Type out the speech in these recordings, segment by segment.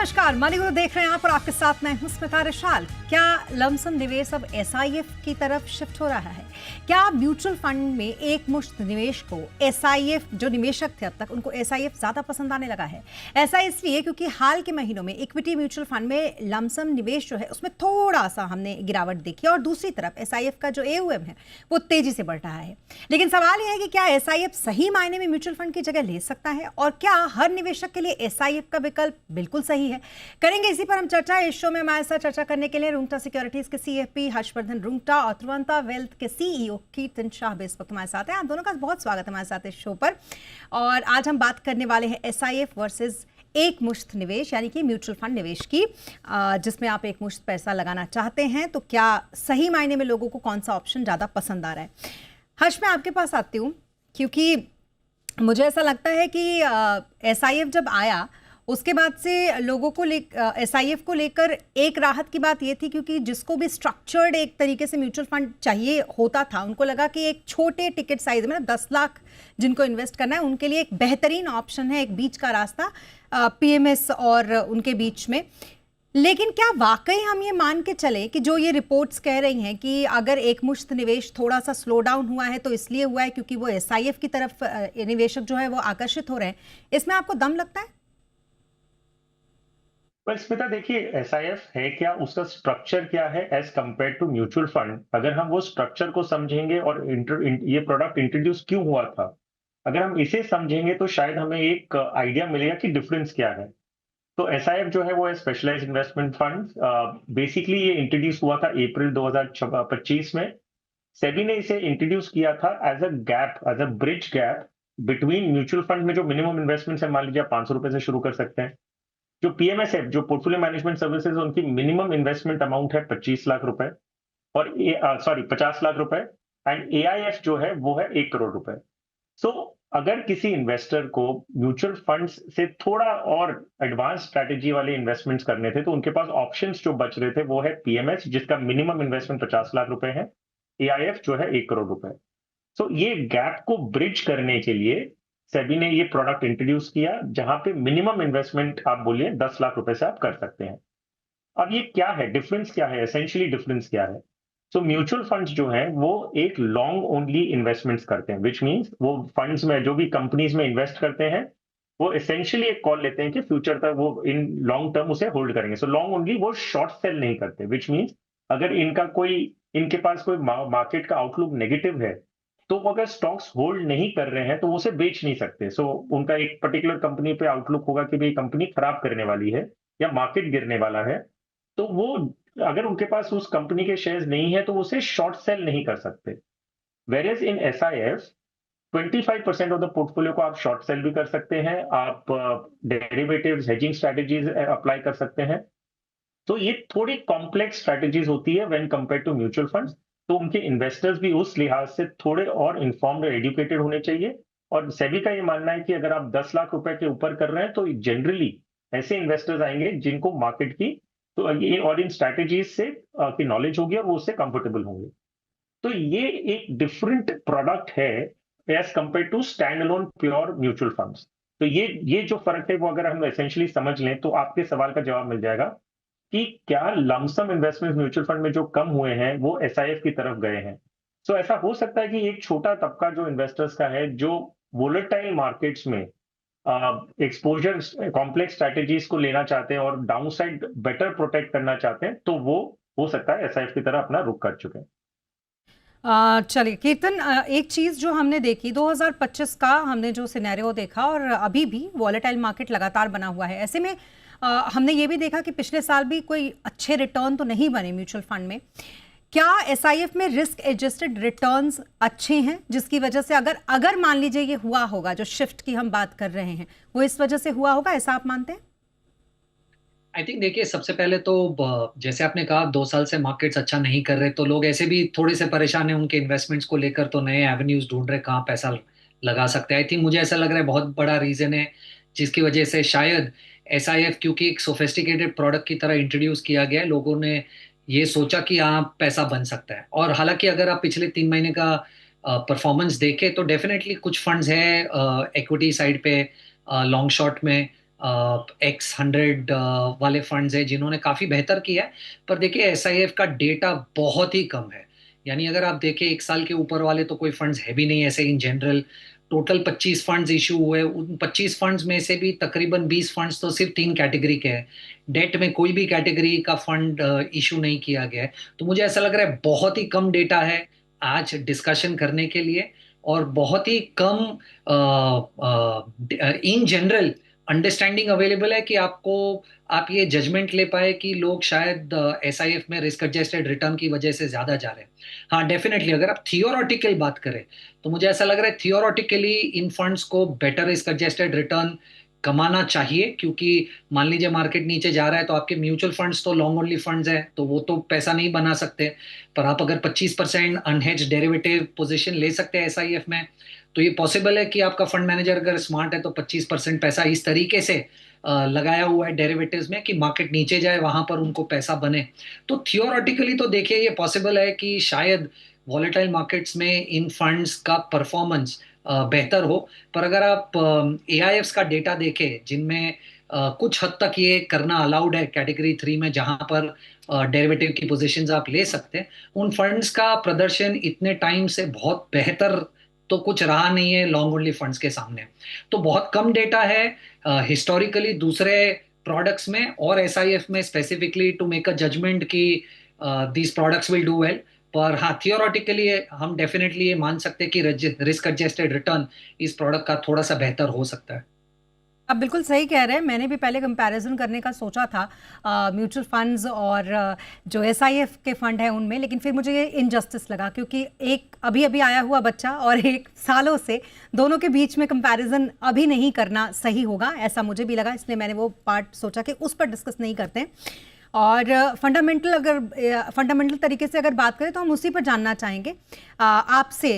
नमस्कार, मनी गुरु देख रहे हैं आप और आपके साथ मैं हूं स्मिता रिशाल। क्या लमसम निवेश अब एसआईएफ की तरफ शिफ्ट हो रहा है? क्या म्यूचुअल फंड में एक मुश्त निवेश को एसआईएफ जो निवेशक थे अब तक उनको एसआईएफ ज्यादा पसंद आने लगा है? ऐसा इसलिए क्योंकि हाल के महीनों में इक्विटी म्यूचुअल फंड में लमसम निवेश जो है उसमें थोड़ा सा हमने गिरावट देखी और दूसरी तरफ एसआईएफ का जो एओएम है वो तेजी से बढ़ रहा है। लेकिन सवाल यह है कि क्या एसआईएफ सही मायने में म्यूचुअल फंड की जगह ले सकता है और क्या हर निवेशक के लिए एसआईएफ का विकल्प बिल्कुल सही है? करेंगे इसी पर हम चर्चा। इस शो में हमारे साथ चर्चा करने के लिए रुंगटा सिक्योरिटीज के सीएफपी हर्षवर्धन रुंगटा और त्रिवंता वेल्थ के सीईओ कीर्तन शाह भी इस वक्त हमारे साथ हैं। आप दोनों का बहुत स्वागत है हमारे साथ इस शो पर। और आज हम बात करने वाले हैं एसआईएफ वर्सेस एक मुश्त निवेश, यानी कि म्यूचुअल फंड निवेश की, जिसमें आप एक मुश्त पैसा लगाना चाहते हैं तो क्या सही मायने में लोगों को कौन सा ऑप्शन ज़्यादा पसंद आ रहा है? हर्ष, मैं आपके पास आती हूँ क्योंकि मुझे ऐसा लगता है कि एसआईएफ जब आया उसके बाद से लोगों को एसआईएफ को लेकर एक राहत की बात ये थी क्योंकि जिसको भी स्ट्रक्चर्ड एक तरीके से म्यूचुअल फंड चाहिए होता था उनको लगा कि एक छोटे टिकट साइज में 10 लाख जिनको इन्वेस्ट करना है उनके लिए एक बेहतरीन ऑप्शन है, एक बीच का रास्ता पीएमएस और उनके बीच में। लेकिन क्या वाकई हम ये मान के चले कि जो ये रिपोर्ट्स कह रही हैं कि अगर एक मुश्त निवेश थोड़ा सा स्लो डाउन हुआ है तो इसलिए हुआ है क्योंकि वो एसआईएफ की तरफ निवेशक जो है वो आकर्षित हो रहे हैं, इसमें आपको दम लगता है? स्मिता, देखिए, एसआईएफ है क्या, उसका स्ट्रक्चर क्या है as compare to mutual fund. अगर हम वो स्ट्रक्चर को समझेंगे और ये प्रोडक्ट इंट्रोड्यूस क्यों हुआ था, अगर हम इसे समझेंगे तो शायद हमें एक आइडिया मिलेगा कि डिफरेंस क्या है। तो एसआईएफ जो है वो है स्पेशलाइज्ड इन्वेस्टमेंट फंड। बेसिकली ये इंट्रोड्यूस हुआ था अप्रैल 2025 में। सेबी ने इसे इंट्रोड्यूस किया था as a gap, as a bridge gap between mutual fund में जो मिनिमम इन्वेस्टमेंट है, मान लीजिए आप 500 रुपए से शुरू कर सकते हैं। जो पीएमएस है, जो पोर्टफोलियो मैनेजमेंट सर्विसेज, उनकी मिनिमम इन्वेस्टमेंट अमाउंट है 25 लाख रुपए और 50 लाख रुपए। एंड एआईएफ जो है वो है 1 करोड़ रुपए। सो अगर किसी इन्वेस्टर को म्यूचुअल फंड्स से थोड़ा और एडवांस स्ट्रैटेजी वाले इन्वेस्टमेंट्स करने थे तो उनके पास ऑप्शंस जो बच रहे थे वो है पीएमएस, जिसका मिनिमम इन्वेस्टमेंट 50 लाख रुपए है, एआईएफ जो है 1 करोड़ रुपए। सो ये गैप को ब्रिज करने के लिए सेबी ने ये प्रोडक्ट इंट्रोड्यूस किया जहां पे मिनिमम इन्वेस्टमेंट आप बोलिए 10 लाख रुपए से आप कर सकते हैं। अब ये क्या है, डिफरेंस क्या है, एसेंशियली डिफरेंस क्या है? सो म्यूचुअल फंड्स जो हैं वो एक लॉन्ग ओनली इन्वेस्टमेंट्स करते हैं, विच मींस वो फंड्स में जो भी कंपनीज में इन्वेस्ट करते हैं वो एसेंशियली एक कॉल लेते हैं कि फ्यूचर तक वो इन लॉन्ग टर्म उसे होल्ड करेंगे। सो लॉन्ग ओनली, वो शॉर्ट सेल नहीं करते, विच मींस अगर इनके पास कोई मार्केट का आउटलुक नेगेटिव है तो वो अगर स्टॉक्स होल्ड नहीं कर रहे हैं तो वो उसे बेच नहीं सकते। सो उनका एक पर्टिकुलर कंपनी पे आउटलुक होगा कि भाई कंपनी खराब करने वाली है या मार्केट गिरने वाला है, तो वो अगर उनके पास उस कंपनी के शेयर्स नहीं है तो वो उसे शॉर्ट सेल नहीं कर सकते। वेरेज इन एसआईएफ 25% ऑफ द पोर्टफोलियो को आप शॉर्ट सेल भी कर सकते हैं, आप डेरिवेटिव्स हेजिंग स्ट्रेटेजीज अप्लाई कर सकते हैं। तो ये थोड़ी कॉम्प्लेक्स स्ट्रेटेजीज होती है when compare to mutual funds. तो उनके इन्वेस्टर्स भी उस लिहाज से थोड़े और इन्फॉर्म्ड और एजुकेटेड होने चाहिए। और सेबी का ये मानना है कि अगर आप 10 लाख रुपए के ऊपर कर रहे हैं तो जनरली ऐसे इन्वेस्टर्स आएंगे जिनको मार्केट की तो ये और इन स्ट्रैटेजीज से की नॉलेज होगी और वो उससे कंफर्टेबल होंगे। तो ये एक डिफरेंट प्रोडक्ट है as compare to stand alone pure mutual funds. तो ये जो फर्क है वो अगर हम एसेंशियली समझ लें तो आपके सवाल का जवाब मिल जाएगा कि क्या लमसम इन्वेस्टमेंट म्यूचुअल फंड में जो कम हुए हैं वो एसआईएफ की तरफ गए हैं। सो ऐसा हो सकता है कि एक छोटा तबका जो इन्वेस्टर्स का है जो वोलेटाइल मार्केट्स में एक्सपोजर कॉम्प्लेक्स स्ट्रैटेजीज को लेना चाहते हैं और डाउनसाइड बेटर प्रोटेक्ट करना चाहते हैं, तो वो हो सकता है एसआईएफ की तरफ अपना रुख कर चुके हैं। चलिए कीर्तन, एक चीज़ जो हमने देखी 2025 का हमने जो सिनेरियो देखा और अभी भी वॉलेटाइल मार्केट लगातार बना हुआ है, ऐसे में हमने ये भी देखा कि पिछले साल भी कोई अच्छे रिटर्न तो नहीं बने म्यूचुअल फंड में। क्या एसआईएफ में रिस्क एडजस्टेड रिटर्न्स अच्छे हैं जिसकी वजह से अगर मान लीजिए ये हुआ होगा, जो शिफ्ट की हम बात कर रहे हैं वो इस वजह से हुआ होगा, ऐसा आप मानते हैं? आई थिंक देखिए, सबसे पहले तो जैसे आपने कहा 2 साल से मार्केट्स अच्छा नहीं कर रहे तो लोग ऐसे भी थोड़े से परेशान हैं उनके इन्वेस्टमेंट्स को लेकर, तो नए एवेन्यूज ढूंढ रहे कहाँ पैसा लगा सकते हैं। आई थिंक मुझे ऐसा लग रहा है बहुत बड़ा रीजन है जिसकी वजह से शायद एसआईएफ, क्योंकि एक सोफिस्टिकेटेड प्रोडक्ट की तरह इंट्रोड्यूस किया गया है, लोगों ने ये सोचा कि हाँ पैसा बन सकता है। और हालांकि अगर आप पिछले 3 महीने का परफॉर्मेंस देखें तो डेफिनेटली कुछ फंड्स हैं एक्विटी साइड पे लॉन्ग शॉर्ट में X100 वाले फंड्स है जिन्होंने काफी बेहतर किया है। पर देखिए एसआईएफ का डेटा बहुत ही कम है। यानी अगर आप देखें 1 साल के ऊपर वाले तो कोई फंड्स है भी नहीं ऐसे in general. Total 25 funds issue हुए, उन 25 फंड्स में से भी तकरीबन 20 फंड्स तो सिर्फ 3 कैटेगरी के हैं। डेट में कोई भी कैटेगरी का फंड इशू नहीं किया गया है। तो मुझे ऐसा लग रहा है बहुत ही कम डेटा है आज डिस्कशन करने के लिए। और बहुत ही कम इन जनरल अंडरस्टैंडिंग अवेलेबल है कि आपको आप ये जजमेंट ले पाए कि लोग शायद एसआईएफ में रिस्क एडजस्टेड रिटर्न की वजह से ज्यादा जा रहे हैं। हाँ डेफिनेटली अगर आप थियोरटिकल बात करें तो मुझे ऐसा लग रहा है थियोरटिकली इन फंड्स को बेटर रिस्क एडजस्टेड रिटर्न कमाना चाहिए, क्योंकि मान लीजिए मार्केट नीचे जा रहा है तो आपके म्यूचुअल फंड्स तो लॉन्ग ओनली फंड्स है तो वो तो पैसा नहीं बना सकते। पर आप अगर 25% अनहेज्ड डेरिवेटिव पोजीशन ले सकते हैं एसआईएफ में तो ये पॉसिबल है कि आपका फंड मैनेजर अगर स्मार्ट है तो 25% पैसा इस तरीके से लगाया हुआ है डेरिवेटिव्स में कि मार्केट नीचे जाए वहां पर उनको पैसा बने। तो थियोरटिकली तो देखिए ये पॉसिबल है कि शायद वॉलेटाइल मार्केट्स में इन फंड्स का परफॉर्मेंस बेहतर हो। पर अगर आप एआईएफ्स का डेटा देखें जिनमें कुछ हद तक ये करना अलाउड है कैटेगरी 3 में जहां पर डेरिवेटिव की पोजीशंस आप ले सकते हैं, उन फंड्स का प्रदर्शन इतने टाइम से बहुत बेहतर तो कुछ रहा नहीं है लॉन्ग ओनली फंड्स के सामने। तो बहुत कम डेटा है हिस्टोरिकली दूसरे प्रोडक्ट्स में और एसआईएफ में specifically to make a judgement कि these products will do well. पर हाँ थियोरटिकली हम डेफिनेटली ये मान सकते हैं कि रिस्क एडजस्टेड रिटर्न इस प्रोडक्ट का थोड़ा सा बेहतर हो सकता है। आप बिल्कुल सही कह रहे हैं। मैंने भी पहले कंपैरिजन करने का सोचा था म्यूचुअल फंड्स और जो एसआईएफ के फंड हैं उनमें, लेकिन फिर मुझे ये इनजस्टिस लगा क्योंकि एक अभी अभी आया हुआ बच्चा और एक सालों से दोनों के बीच में कंपैरिजन अभी नहीं करना सही होगा, ऐसा मुझे भी लगा। इसलिए मैंने वो पार्ट सोचा कि उस पर डिस्कस नहीं करते हैं। और फंडामेंटल तरीके से अगर बात करें तो हम उसी पर जानना चाहेंगे आपसे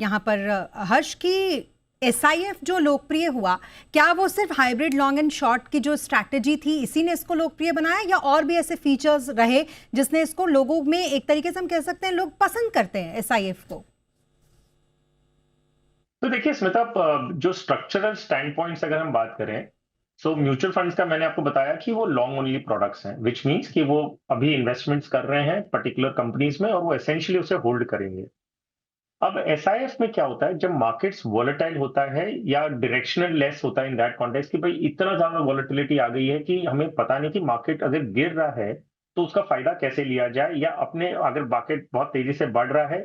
यहाँ पर हर्ष की एसआईएफ जो लोकप्रिय हुआ, क्या वो सिर्फ हाइब्रिड लॉन्ग एंड शॉर्ट की जो स्ट्रैटेजी थी इसी ने इसको लोकप्रिय बनाया, या और भी ऐसे फीचर्स रहे जिसने इसको लोगों में एक तरीके से हम कह सकते हैं लोग पसंद करते हैं एसआईएफ को? तो देखिए स्मिता, जो स्ट्रक्चरल स्टैंड पॉइंट्स अगर हम बात करें, सो म्यूचुअल फंड्स का मैंने आपको बताया कि वो लॉन्ग ओनली प्रोडक्ट्स हैं, विच मीन्स कि वो अभी इन्वेस्टमेंट्स कर रहे हैं पर्टिकुलर कंपनीज में और वो एसेंशियली उसे होल्ड करेंगे। अब एसआईएफ में क्या होता है, जब मार्केट्स वॉलेटाइल होता है या डायरेक्शनल लेस होता है इन दैट कॉन्टेक्स्ट कि भाई इतना ज्यादा वॉलेटिलिटी आ गई है कि हमें पता नहीं कि मार्केट अगर गिर रहा है तो उसका फायदा कैसे लिया जाए, या अपने अगर मार्केट बहुत तेजी से बढ़ रहा है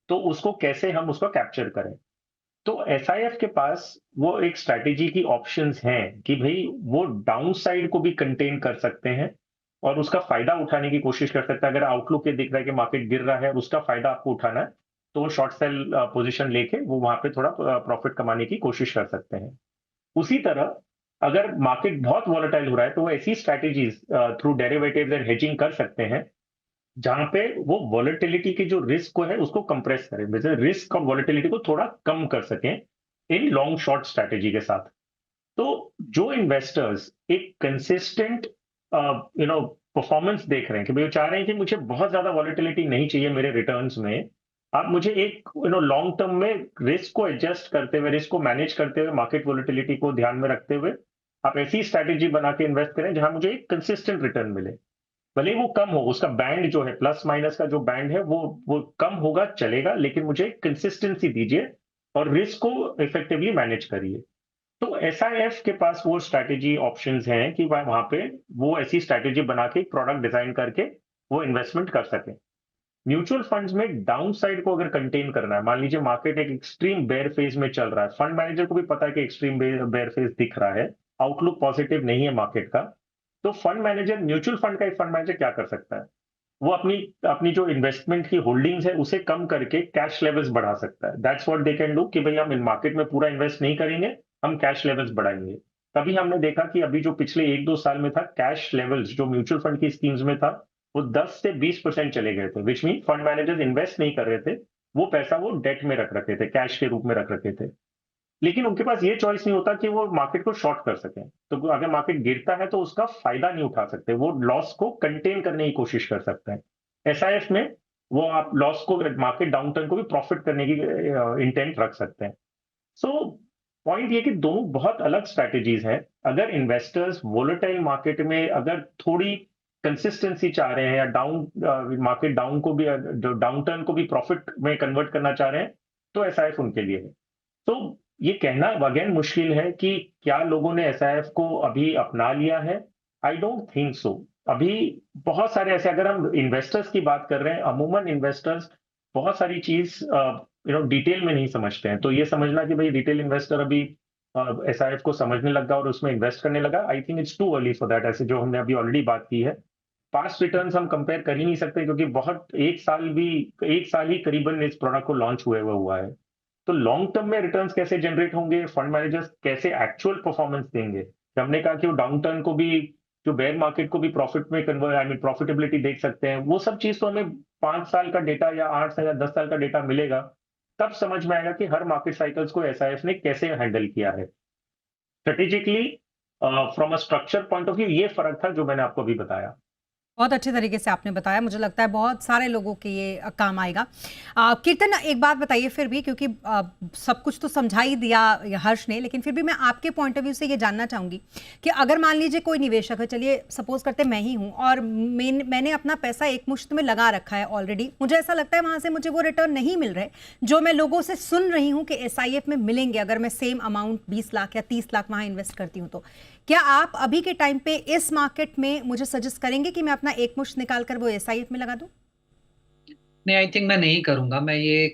तो उसको कैसे हम उसको कैप्चर करें। तो एसआईएफ के पास वो एक स्ट्रैटेजी की ऑप्शंस हैं कि भाई वो डाउन साइड को भी कंटेन कर सकते हैं और उसका फायदा उठाने की कोशिश कर सकता है। अगर आउटलुक ये दिख रहा है कि मार्केट गिर रहा है और उसका फायदा आपको उठाना है तो वो शॉर्ट सेल पोजीशन लेके वो वहां पे थोड़ा प्रॉफिट कमाने की कोशिश कर सकते हैं। उसी तरह अगर मार्केट बहुत वॉलेटाइल हो रहा है तो वो ऐसी strategies through derivatives and hedging कर सकते हैं जहां पे वो वॉलेटिलिटी के जो रिस्क को है उसको कंप्रेस करें, जैसे रिस्क और वॉलेटिलिटी को थोड़ा कम कर सकें इन लॉन्ग शॉर्ट स्ट्रैटेजी के साथ। तो जो इन्वेस्टर्स एक कंसिस्टेंट परफॉर्मेंस देख रहे हैं कि भाई वो चाह रहे हैं कि मुझे बहुत ज्यादा वॉलेटिलिटी नहीं चाहिए मेरे रिटर्न्स में, आप मुझे एक लॉन्ग टर्म में रिस्क को एडजस्ट करते हुए, रिस्क को मैनेज करते हुए, मार्केट वॉलेटिलिटी को ध्यान में रखते हुए आप ऐसी स्ट्रैटेजी बना के इन्वेस्ट करें जहां मुझे एक कंसिस्टेंट रिटर्न मिले। भले ही वो कम हो, उसका बैंड जो है प्लस माइनस का जो बैंड है वो कम होगा चलेगा, लेकिन मुझे कंसिस्टेंसी दीजिए और रिस्क को इफेक्टिवली मैनेज करिए। तो एसआईएफ के पास वो स्ट्रैटेजी ऑप्शंस हैं कि वहां पे वो ऐसी स्ट्रैटेजी बना के एक प्रोडक्ट डिजाइन करके वो इन्वेस्टमेंट कर सके। म्यूचुअल फंड्स में डाउन साइड को अगर कंटेन करना है, मान लीजिए मार्केट एक एक्सट्रीम बेयर फेज में चल रहा है, फंड मैनेजर को भी पता है कि एक्सट्रीम बेयर फेज दिख रहा है, आउटलुक पॉजिटिव नहीं है मार्केट का, तो फंड मैनेजर, म्यूचुअल फंड का एक फंड मैनेजर क्या कर सकता है, वो अपनी अपनी जो इन्वेस्टमेंट की होल्डिंग्स है उसे कम करके कैश लेवल्स बढ़ा सकता है। That's what they can do कि भाई हम इन मार्केट में पूरा इन्वेस्ट नहीं करेंगे, हम कैश लेवल्स बढ़ाएंगे। तभी हमने देखा कि अभी जो पिछले 1-2 साल में था, कैश लेवल्स जो म्यूचुअल फंड की स्कीम्स में था वो 10 से 20% चले गए थे, which mean fund managers invest नहीं कर रहे थे, वो पैसा वो डेट में रख रखे थे, कैश के रूप में रख रखे थे। लेकिन उनके पास ये चॉइस नहीं होता कि वो मार्केट को शॉर्ट कर सकें। तो अगर मार्केट गिरता है तो उसका फायदा नहीं उठा सकते, वो लॉस को कंटेन करने की कोशिश कर सकते हैं। एसआईएफ में वो आप लॉस को, मार्केट डाउनटर्न को भी प्रॉफिट करने की इंटेंट रख सकते हैं। सो पॉइंट ये कि दोनों बहुत अलग स्ट्रैटेजीज हैं। अगर इन्वेस्टर्स वोलेटाइल मार्केट में अगर थोड़ी कंसिस्टेंसी चाह रहे हैं या मार्केट डाउन को भी डाउन टर्न को भी प्रॉफिट में कन्वर्ट करना चाह रहे हैं, तो एसआईएफ उनके लिए है। तो ये कहना अगेन मुश्किल है कि क्या लोगों ने एसआईएफ को अभी अपना लिया है। I don't think so. अभी बहुत सारे ऐसे, अगर हम इन्वेस्टर्स की बात कर रहे हैं, अमूमन इन्वेस्टर्स बहुत सारी चीज डिटेल में नहीं समझते हैं। तो ये समझना कि भाई रिटेल इन्वेस्टर अभी एसआईएफ को समझने लगा और उसमें इन्वेस्ट करने लगा, I think it's too early for that. ऐसे जो हमने अभी ऑलरेडी बात की है, पास्ट रिटर्न्स हम कंपेयर कर ही नहीं सकते, क्योंकि बहुत एक साल ही करीबन इस प्रोडक्ट को लॉन्च हुआ है। तो लॉन्ग टर्म में रिटर्न्स कैसे जनरेट होंगे, फंड मैनेजर्स कैसे एक्चुअल परफॉर्मेंस देंगे। हमने कहा कि वो डाउन टर्न को भी, जो बेयर मार्केट को भी प्रॉफिट में कन्वर्ट, प्रॉफिटेबिलिटी देख सकते हैं। वो सब चीज तो हमें 5 साल का डेटा या 8 साल या 10 साल का डेटा मिलेगा, तब समझ में आएगा कि हर मार्केट साइकिल्स को एसआईएफ ने कैसे हैंडल किया है strategically. From a structure point of view ये फर्क था जो मैंने आपको अभी बताया। बहुत अच्छे तरीके से आपने बताया, मुझे लगता है बहुत सारे लोगों के ये काम आएगा। कीर्तन, एक बात बताइए फिर भी, क्योंकि सब कुछ तो समझा ही दिया हर्ष ने, लेकिन फिर भी मैं आपके पॉइंट ऑफ व्यू से ये जानना चाहूँगी कि अगर मान लीजिए कोई निवेशक है, चलिए सपोज करते मैं ही हूँ, और मैंने अपना पैसा एक मुश्त में लगा रखा है ऑलरेडी, मुझे ऐसा लगता है वहाँ से मुझे वो रिटर्न नहीं मिल रहे जो मैं लोगों से सुन रही हूँ कि एसआईएफ में मिलेंगे अगर मैं सेम अमाउंट 20 लाख या 30 लाख वहाँ इन्वेस्ट करती हूँ। तो क्या आप अभी के टाइम पे इस मार्केट में मुझे सजेस्ट करेंगे कि मैं अपना एक मुश्त निकाल कर वो एसआईएफ में लगा दूं? नहीं, आई थिंक मैं नहीं करूंगा। मैं ये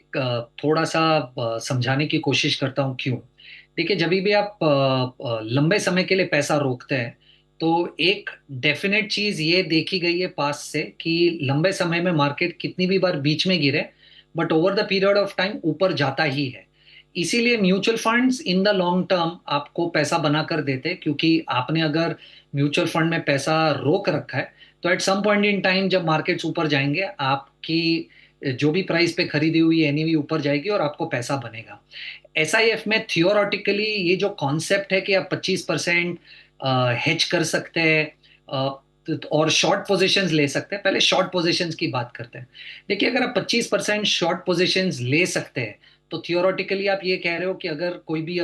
थोड़ा सा समझाने की कोशिश करता हूँ क्यों। देखिए, जब भी आप लंबे समय के लिए पैसा रोकते हैं तो एक डेफिनेट चीज ये देखी गई है पास से कि लंबे समय में मार्केट कितनी भी बार बीच में गिरे, but over the period of time ऊपर जाता ही है। इसीलिए mutual funds in the long term आपको पैसा बना कर देते हैं, क्योंकि आपने अगर म्यूचुअल फंड में पैसा रोक रखा है तो at some point in time जब मार्केट्स ऊपर जाएंगे, आपकी जो भी प्राइस पे खरीदी हुई एनएवी ऊपर जाएगी और आपको पैसा बनेगा। एसआईएफ में थियोरेटिकली ये जो कॉन्सेप्ट है कि आप 25% हेज कर सकते हैं और शॉर्ट पोजीशंस ले सकते हैं। पहले शॉर्ट पोजीशंस की बात करते हैं। देखिए, अगर आप 25% शॉर्ट पोजीशंस ले सकते हैं तो थियोरेटिकली आप ये कह रहे हो कि अगर कोई भी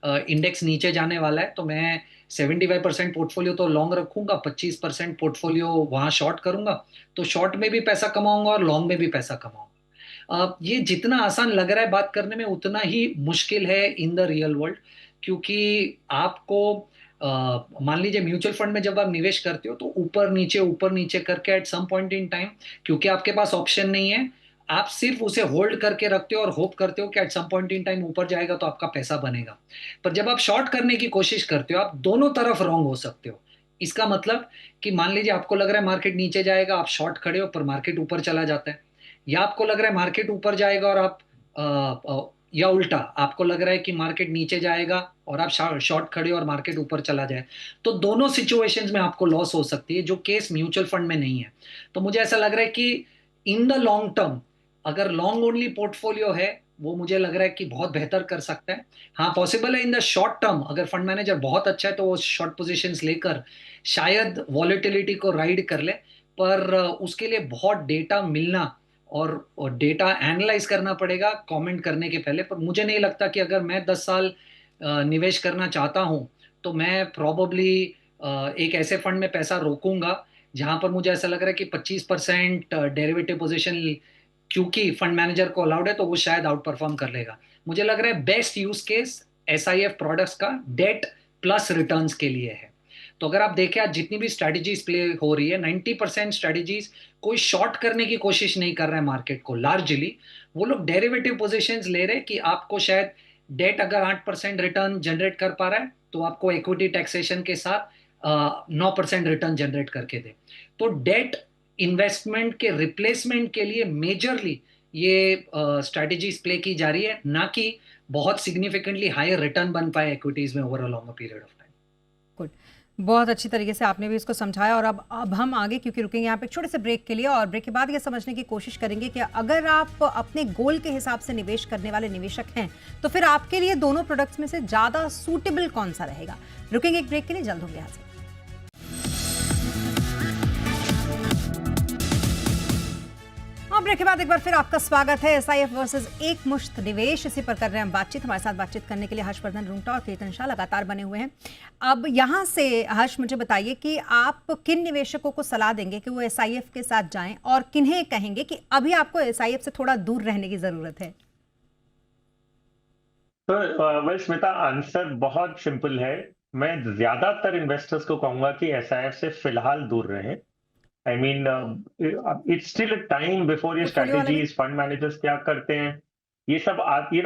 इंडेक्स नीचे जाने वाला है तो मैं 75% पोर्टफोलियो तो लॉन्ग रखूंगा, 25% पोर्टफोलियो वहां शॉर्ट करूंगा, तो शॉर्ट में भी पैसा कमाऊंगा और लॉन्ग में भी पैसा कमाऊंगा। ये जितना आसान लग रहा है बात करने में, उतना ही मुश्किल है इन द रियल वर्ल्ड। क्योंकि आपको मान लीजिए म्यूचुअल फंड में जब आप निवेश करते हो तो ऊपर नीचे करके at some point in time, क्योंकि आपके पास ऑप्शन नहीं है, आप सिर्फ उसे होल्ड करके रखते हो और होप करते हो कि at some point in time ऊपर जाएगा तो आपका पैसा बनेगा। पर जब आप शॉर्ट करने की कोशिश करते हो, आप दोनों तरफ रॉन्ग हो सकते हो। इसका मतलब कि मान लीजिए आपको लग रहा है मार्केट नीचे जाएगा, आप शॉर्ट खड़े हो, पर मार्केट ऊपर चला जाता है। या आपको लग रहा है मार्केट ऊपर जाएगा और आप या उल्टा, आपको लग रहा है कि मार्केट नीचे जाएगा और आप शॉर्ट खड़े हो और मार्केट ऊपर चला जाए। तो दोनों सिचुएशंस में आपको लॉस हो सकती है, जो केस म्यूचुअल फंड में नहीं है। तो मुझे ऐसा लग रहा है कि इन द लॉन्ग टर्म अगर लॉन्ग ओनली पोर्टफोलियो है, वो मुझे लग रहा है कि बहुत बेहतर कर सकता है। हाँ, पॉसिबल है इन द शॉर्ट टर्म अगर फंड मैनेजर बहुत अच्छा है तो वो शॉर्ट पोजीशंस लेकर शायद वॉलेटिलिटी को राइड कर ले, पर उसके लिए बहुत डेटा मिलना और डेटा एनालाइज करना पड़ेगा कमेंट करने के पहले। पर मुझे नहीं लगता कि अगर मैं 10 साल निवेश करना चाहता हूं तो मैं प्रॉबली एक ऐसे फंड में पैसा रोकूंगा जहां पर मुझे ऐसा लग रहा है कि 25% डेरिवेटिव पोजीशन, क्योंकि फंड मैनेजर को अलाउड है, तो वो शायद आउट परफॉर्म कर लेगा। मुझे लग रहा है best use case SIF products का डेट प्लस रिटर्न्स के लिए है। तो अगर आप देखें, आज जितनी भी स्ट्रेटजीज प्ले हो रही है, 90% स्ट्रेटजीज कोई शॉर्ट करने की कोशिश नहीं कर रहा है मार्केट को। लार्जली वो लोग डेरिवेटिव पोजीशंस ले रहे हैं कि आपको शायद डेट अगर 8% रिटर्न जनरेट कर पा रहा है तो आपको इक्विटी टैक्सेशन के साथ 9% रिटर्न जनरेट करके दे। तो डेट इन्वेस्टमेंट के रिप्लेसमेंट के लिए मेजरली ये स्ट्रेटजीज प्ले की जा रही है, ना कि बहुत सिग्निफिकेंटली हायर रिटर्न बन पाए इक्विटीज में over a longer period of time. Good, बहुत अच्छी तरीके से आपने भी इसको समझाया। और अब हम आगे क्योंकि रुकेंगे यहाँ पे एक छोटे से ब्रेक के लिए, और ब्रेक के बाद ये समझने की कोशिश करेंगे कि अगर आप अपने गोल के हिसाब से निवेश करने वाले निवेशक हैं तो फिर आपके लिए दोनों प्रोडक्ट्स में से ज़्यादा सूटेबल कौन सा रहेगा। रुकेंगे एक ब्रेक के लिए, जल्द होंगे यहाँ से। ब्रेक के बाद एक बार फिर आपका स्वागत है। एसआईएफ वर्सेस एक मुश्त निवेश, इसी पर कर रहे हैं हम बातचीत। हमारे साथ बातचीत करने के लिए हर्षवर्धन रुंगटा और कीर्तन शाह लगातार बने हुए हैं। अब यहाँ से हर्ष मुझे बताइए कि आप किन निवेशकों को सलाह देंगे कि वो एसआईएफ के साथ जाएं और किन्हें कहेंगे कि अभी आपको एसआईएफ से थोड़ा दूर रहने की जरूरत है। तो वेल स्मिता, आंसर बहुत सिंपल है। मैं ज्यादातर इन्वेस्टर्स को कहूंगा कि एसआईएफ से फिलहाल दूर रहें। I mean it's still a time before ये पोर्टफोलियो वाले भी स्ट्रैटेजीज, फंड मैनेजर्स क्या करते हैं, ये सब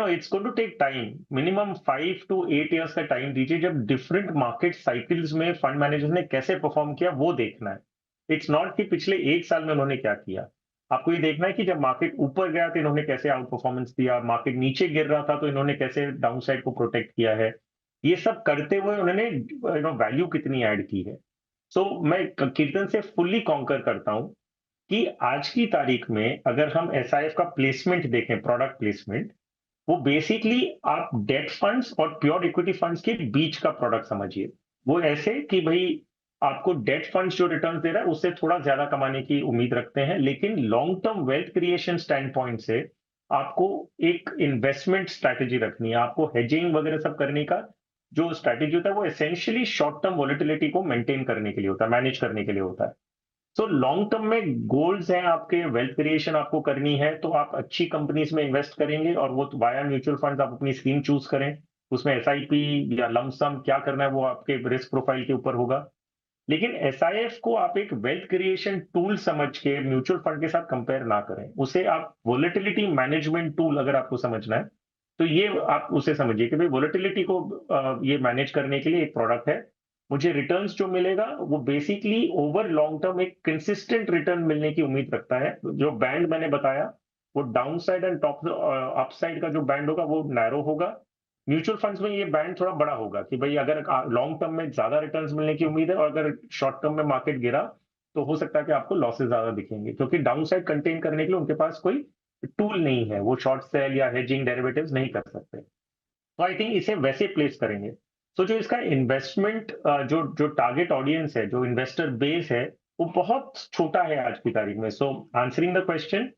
it's going to take time. Minimum 5 to 8 years का टाइम दीजिए, जब डिफरेंट मार्केट साइकिल्स में फंड मैनेजर्स ने कैसे परफॉर्म किया वो देखना है। इट्स नॉट कि पिछले 1 साल में उन्होंने क्या किया। आपको ये देखना है कि जब मार्केट ऊपर गया तो इन्होंने कैसे आउट परफॉर्मेंस दिया, मार्केट नीचे गिर रहा था तो इन्होंने कैसे डाउन साइड को प्रोटेक्ट किया है। ये सब करते हुए उन्होंने वैल्यू कितनी ऐड की है। सो मैं कीर्तन से फुल्ली कॉन्कर करता हूं कि आज की तारीख में अगर हम एसआईएफ का प्लेसमेंट देखें, प्रोडक्ट प्लेसमेंट, वो बेसिकली आप डेट फंड्स और प्योर इक्विटी फंड्स के बीच का प्रोडक्ट समझिए। वो ऐसे कि भाई आपको डेट फंड्स जो रिटर्न दे रहा है उससे थोड़ा ज्यादा कमाने की उम्मीद रखते हैं, लेकिन long term wealth creation stand point से आपको एक इन्वेस्टमेंट स्ट्रैटेजी रखनी है। आपको हेजिंग वगैरह सब करने का जो स्ट्रैटेजी होता है वो एसेंशियली शॉर्ट टर्म वॉलेटिलिटी को मेंटेन करने के लिए होता है, मैनेज करने के लिए होता है। सो लॉन्ग टर्म में गोल्स हैं आपके, वेल्थ क्रिएशन आपको करनी है तो आप अच्छी कंपनीज में इन्वेस्ट करेंगे और वो वाया म्यूचुअल फंड आप अपनी स्कीम चूज करें। उसमें एसआईपी या लमसम क्या करना है वो आपके रिस्क प्रोफाइल के ऊपर होगा। लेकिन एसआईएफ को आप एक वेल्थ क्रिएशन टूल समझ के म्यूचुअल फंड के साथ कंपेयर ना करें। उसे आप वोलेटिलिटी मैनेजमेंट टूल अगर आपको समझना है तो ये आप उसे समझिए कि भाई वोलेटिलिटी को ये मैनेज करने के लिए एक प्रोडक्ट है। मुझे रिटर्न्स जो मिलेगा वो बेसिकली ओवर लॉन्ग टर्म एक कंसिस्टेंट रिटर्न मिलने की उम्मीद रखता है। जो बैंड मैंने बताया वो down side and top upside का जो बैंड होगा वो नैरो होगा। म्यूचुअल फंड्स में ये बैंड थोड़ा बड़ा होगा कि भाई अगर लॉन्ग टर्म में ज्यादा रिटर्न्स मिलने की उम्मीद है और अगर शॉर्ट टर्म में मार्केट गिरा तो हो सकता है कि आपको लॉसेस ज्यादा दिखेंगे, क्योंकि डाउन साइड कंटेन करने के लिए उनके पास कोई टूल नहीं है, वो शॉर्ट सेल या हेजिंग डेरिवेटिव्स नहीं कर सकते। तो आई थिंक इसे वैसे प्लेस करेंगे। तो जो इसका इन्वेस्टमेंट जो जो टारगेट ऑडियंस है, जो इन्वेस्टर बेस है, वो बहुत छोटा है आज की तारीख में। सो आंसरिंग द क्वेश्चन,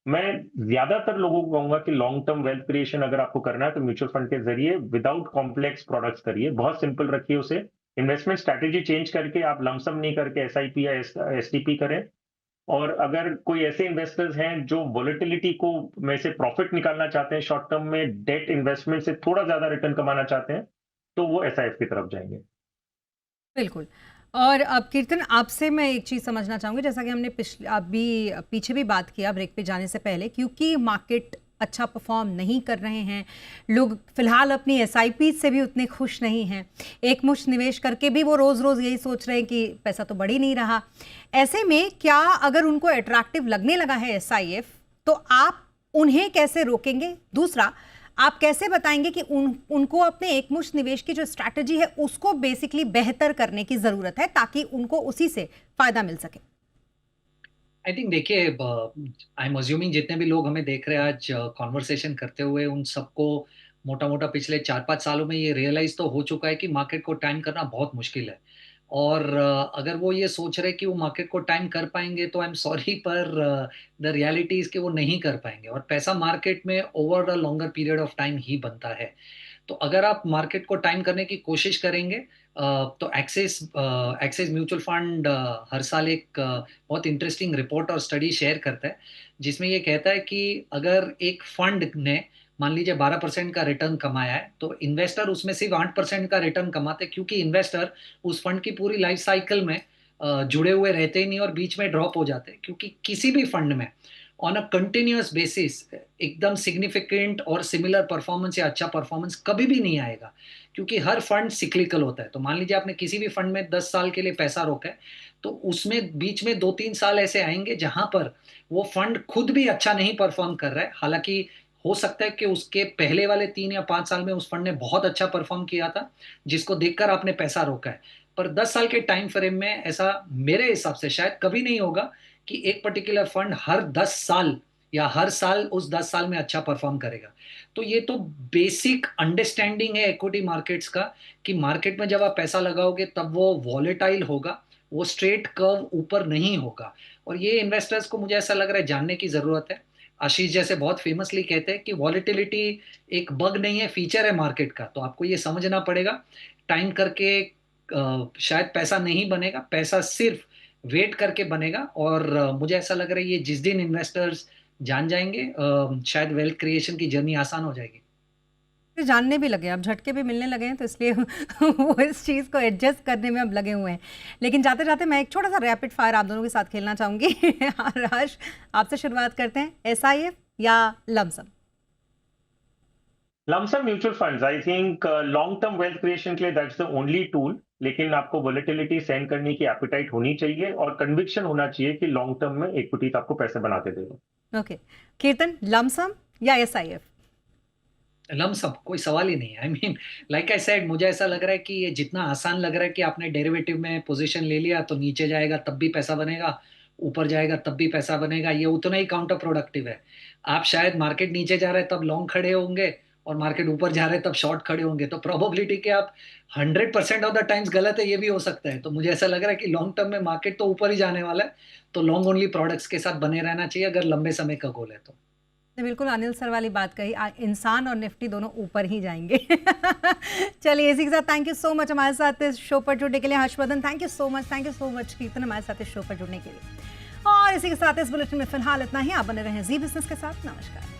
मैं ज्यादातर लोगों को कहूंगा कि लॉन्ग टर्म वेल्थ क्रिएशन अगर आपको करना है तो म्यूचुअल फंड के जरिए विदाउट कॉम्प्लेक्स प्रोडक्ट्स करिए, बहुत सिंपल रखिए उसे। इन्वेस्टमेंट स्ट्रैटेजी चेंज करके आप लमसम नहीं करके एसआईपी या एसटीपी करें। और अगर कोई ऐसे इन्वेस्टर्स हैं जो वोलेटिलिटी को में से प्रॉफिट निकालना चाहते हैं, शॉर्ट टर्म में डेट इन्वेस्टमेंट से थोड़ा ज्यादा रिटर्न कमाना चाहते हैं, तो वो एसआईएफ की तरफ जाएंगे। बिल्कुल। और अब कीर्तन, आपसे मैं एक चीज़ समझना चाहूँगी, जैसा कि हमने पीछे भी बात किया ब्रेक पे जाने से पहले, क्योंकि मार्केट अच्छा परफॉर्म नहीं कर रहे हैं, लोग फिलहाल अपनी एसआईपी से भी उतने खुश नहीं हैं, एक मुश्त निवेश करके भी वो रोज़ रोज़ यही सोच रहे हैं कि पैसा तो बढ़ ही नहीं रहा। ऐसे में क्या अगर उनको अट्रैक्टिव लगने लगा है एसआईएफ तो आप उन्हें कैसे रोकेंगे? दूसरा, आप कैसे बताएंगे कि उनको अपने एक मुश्त निवेश की जो स्ट्रैटेजी है उसको बेसिकली बेहतर करने की ज़रूरत है ताकि उनको उसी से फ़ायदा मिल सके? आई थिंक देखिए, आई एम अज्यूमिंग जितने भी लोग हमें देख रहे हैं आज कॉन्वर्सेशन करते हुए, उन सबको मोटा मोटा पिछले 4-5 सालों में ये रियलाइज तो हो चुका है कि मार्केट को टाइम करना बहुत मुश्किल है। और अगर वो ये सोच रहे कि वो मार्केट को टाइम कर पाएंगे तो आई एम सॉरी, पर द रियलिटी इज कि वो नहीं कर पाएंगे। और पैसा मार्केट में over a longer period of time ही बनता है। तो अगर आप मार्केट को टाइम करने की कोशिश करेंगे तो एक्सिस म्यूचुअल फंड हर साल एक बहुत इंटरेस्टिंग रिपोर्ट और स्टडी शेयर करता है, जिसमें ये कहता है कि अगर एक फंड ने मान लीजिए 12% का रिटर्न कमाया है तो इन्वेस्टर उसमें सिर्फ 8% का रिटर्न कमाते, क्योंकि इन्वेस्टर उस फंड की पूरी लाइफ साइकिल में जुड़े हुए रहते ही नहीं और बीच में ड्रॉप हो जाते हैं। क्योंकि किसी भी फंड में ऑन अ कंटिन्यूअस बेसिस एकदम सिग्निफिकेंट और सिमिलर परफॉर्मेंस या अच्छा परफॉर्मेंस कभी भी नहीं आएगा, क्योंकि हर फंड सिक्लिकल होता है। तो मान लीजिए आपने किसी भी फंड में 10 साल के लिए पैसा रोका है तो उसमें बीच में 2-3 साल ऐसे आएंगे जहां पर वो फंड खुद भी अच्छा नहीं परफॉर्म कर रहा है। हालांकि हो सकता है कि उसके पहले वाले 3 या 5 साल में उस फंड ने बहुत अच्छा परफॉर्म किया था जिसको देखकर आपने पैसा रोका है, पर 10 साल के टाइम फ्रेम में ऐसा मेरे हिसाब से शायद कभी नहीं होगा कि एक पर्टिकुलर फंड हर 10 साल या हर साल उस 10 साल में अच्छा परफॉर्म करेगा। तो ये तो बेसिक अंडरस्टैंडिंग है इक्विटी मार्केट्स का कि मार्केट में जब आप पैसा लगाओगे तब वो वॉलेटाइल होगा, वो स्ट्रेट कर्व ऊपर नहीं होगा। और ये इन्वेस्टर्स को मुझे ऐसा लग रहा है जानने की जरूरत है। आशीष जैसे बहुत फेमसली कहते हैं कि वॉलेटिलिटी एक बग नहीं है, फीचर है मार्केट का। तो आपको ये समझना पड़ेगा टाइम करके। शायद पैसा नहीं बनेगा, पैसा सिर्फ वेट करके बनेगा। और मुझे ऐसा लग रहा है ये जिस दिन इन्वेस्टर्स जान जाएंगे, शायद वेल्थ क्रिएशन की जर्नी आसान हो जाएगी। फिर जानने भी लगे, अब झटके भी मिलने लगे हैं, तो इसलिए वो इस चीज़ को एडजस्ट करने में अब लगे हुए हैं। लेकिन जाते जाते मैं एक छोटा सा रैपिड फायर आप दोनों के साथ खेलना चाहूंगी। राज, आपसे शुरुआत करते हैं, एसआईएफ या lump sum? Lump sum mutual funds I think long term wealth creation के लिए दैट्स द ओनली टूल, लेकिन आपको वोलेटिलिटी सहन करने की एपेटाइट होनी चाहिए और कन्विक्शन होना चाहिए कि लॉन्ग टर्म में इक्विटी आपको पैसे बनाते देगा। ओके, कीर्तन, लमसम या एसआईएफ? लमसम, कोई सवाल ही नहीं है। I mean like I said, मुझे ऐसा लग रहा है कि ये जितना आसान लग रहा है कि आपने डेरिवेटिव में पोजीशन ले लिया तो नीचे जाएगा तब भी पैसा बनेगा, ऊपर जाएगा तब भी पैसा बनेगा, ये उतना ही काउंटर प्रोडक्टिव है। आप शायद मार्केट नीचे जा रहे हैं तब लॉन्ग खड़े होंगे और मार्केट ऊपर जा रहे हैं तब शॉर्ट खड़े होंगे, तो प्रोबेबिलिटी कि आप 100% ऑफ द टाइम्स गलत है ये भी हो सकता है। तो मुझे ऐसा लग रहा है कि लॉन्ग टर्म में मार्केट तो ऊपर ही जाने वाला है, तो लॉन्ग ओनली प्रोडक्ट्स के साथ बने रहना चाहिए अगर लंबे समय का गोल है तो। ने बिल्कुल अनिल सर वाली बात कही, इंसान और निफ्टी दोनों ऊपर ही जाएंगे। चलिए, इसी के साथ थैंक यू सो मच हमारे साथ इस शो पर जुड़ने के लिए। Harshvardhan, thank you so much कीर्तन, हमारे साथ इस शो पर जुड़ने के लिए। और इसी के साथ इस बुलेटिन में फिलहाल इतना ही। आप बने रहें जी बिजनेस के साथ। नमस्कार।